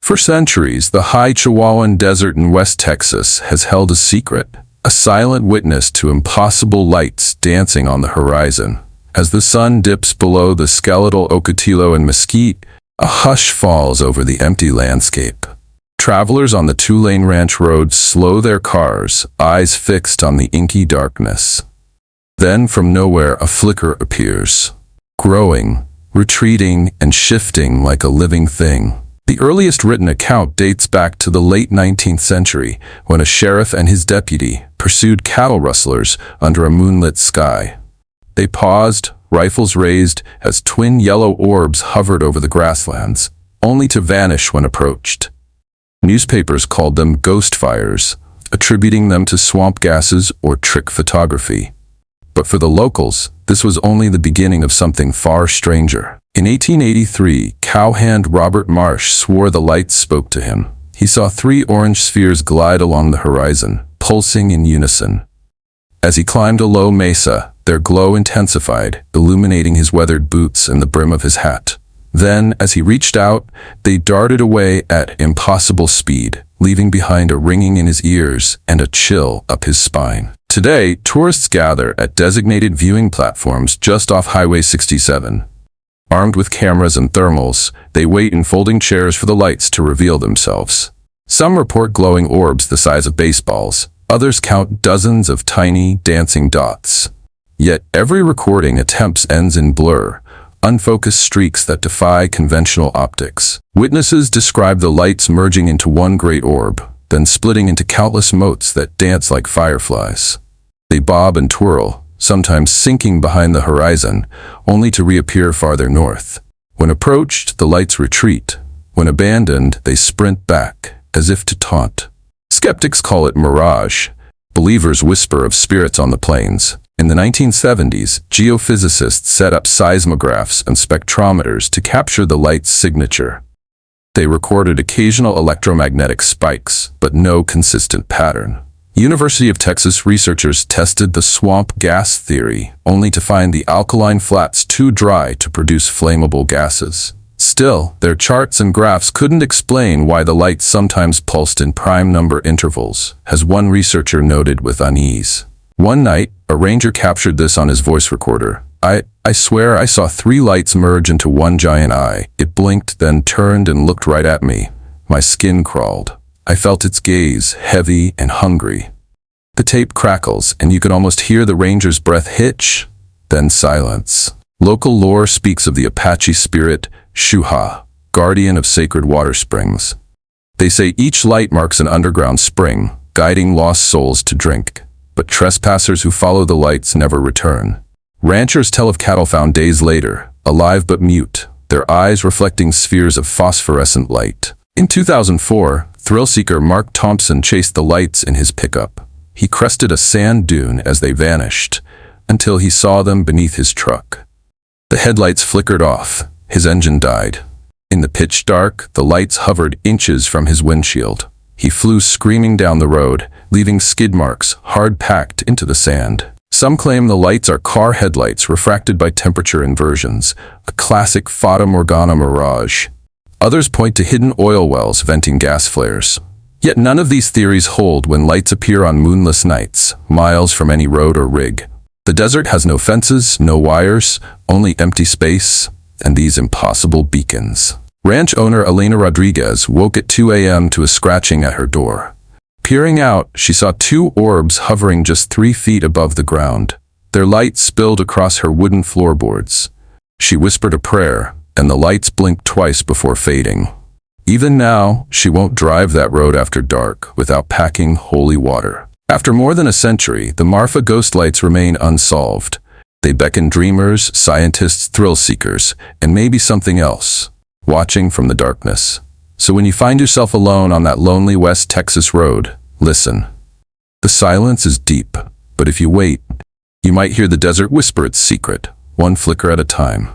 For centuries, the high Chihuahuan Desert in West Texas has held a secret, a silent witness to impossible lights dancing on the horizon. As the sun dips below the skeletal Ocotillo and Mesquite, a hush falls over the empty landscape. Travelers on the two-lane ranch road slow their cars, eyes fixed on the inky darkness. Then from nowhere a flicker appears, growing, retreating, and shifting like a living thing. The earliest written account dates back to the late 19th century, when a sheriff and his deputy pursued cattle rustlers under a moonlit sky. They paused, rifles raised, as twin yellow orbs hovered over the grasslands, only to vanish when approached. Newspapers called them ghost fires, attributing them to swamp gases or trick photography. But for the locals, this was only the beginning of something far stranger. In 1883, cowhand Robert Marsh swore the lights spoke to him. He saw 3 orange spheres glide along the horizon, pulsing in unison. As he climbed a low mesa, their glow intensified, illuminating his weathered boots and the brim of his hat. Then, as he reached out, they darted away at impossible speed, leaving behind a ringing in his ears and a chill up his spine. Today, tourists gather at designated viewing platforms just off Highway 67. Armed with cameras and thermals, they wait in folding chairs for the lights to reveal themselves. Some report glowing orbs the size of baseballs. Others count dozens of tiny, dancing dots. Yet every recording attempts ends in blur, unfocused streaks that defy conventional optics. Witnesses describe the lights merging into one great orb, then splitting into countless motes that dance like fireflies. They bob and twirl, sometimes sinking behind the horizon, only to reappear farther north. When approached, the lights retreat. When abandoned, they sprint back, as if to taunt. Skeptics call it mirage. Believers whisper of spirits on the plains. In the 1970s, geophysicists set up seismographs and spectrometers to capture the light's signature. They recorded occasional electromagnetic spikes, but no consistent pattern. University of Texas researchers tested the swamp gas theory, only to find the alkaline flats too dry to produce flammable gases. Still, their charts and graphs couldn't explain why the lights sometimes pulsed in prime number intervals, as one researcher noted with unease. One night, a ranger captured this on his voice recorder. I swear I saw 3 lights merge into one giant eye. It blinked, then turned and looked right at me. My skin crawled. I felt its gaze, heavy and hungry. The tape crackles, and you can almost hear the ranger's breath hitch, then silence. Local lore speaks of the Apache spirit, Shuha, guardian of sacred water springs. They say each light marks an underground spring, guiding lost souls to drink. But trespassers who follow the lights never return. Ranchers tell of cattle found days later, alive but mute, their eyes reflecting spheres of phosphorescent light. In 2004, thrill-seeker Mark Thompson chased the lights in his pickup. He crested a sand dune as they vanished, until he saw them beneath his truck. The headlights flickered off. His engine died. In the pitch dark, the lights hovered inches from his windshield. He flew screaming down the road, leaving skid marks hard-packed into the sand. Some claim the lights are car headlights refracted by temperature inversions, a classic Fata Morgana mirage. Others point to hidden oil wells venting gas flares. Yet none of these theories hold when lights appear on moonless nights, miles from any road or rig. The desert has no fences, no wires, only empty space, and these impossible beacons. Ranch owner Elena Rodriguez woke at 2 a.m. to a scratching at her door. Peering out, she saw 2 orbs hovering just 3 feet above the ground. Their light spilled across her wooden floorboards. She whispered a prayer, and the lights blinked twice before fading. Even now, she won't drive that road after dark without packing holy water. After more than a century, the Marfa Ghost Lights remain unsolved. They beckon dreamers, scientists, thrill-seekers, and maybe something else, watching from the darkness. So when you find yourself alone on that lonely West Texas road, listen. The silence is deep, but if you wait, you might hear the desert whisper its secret, one flicker at a time.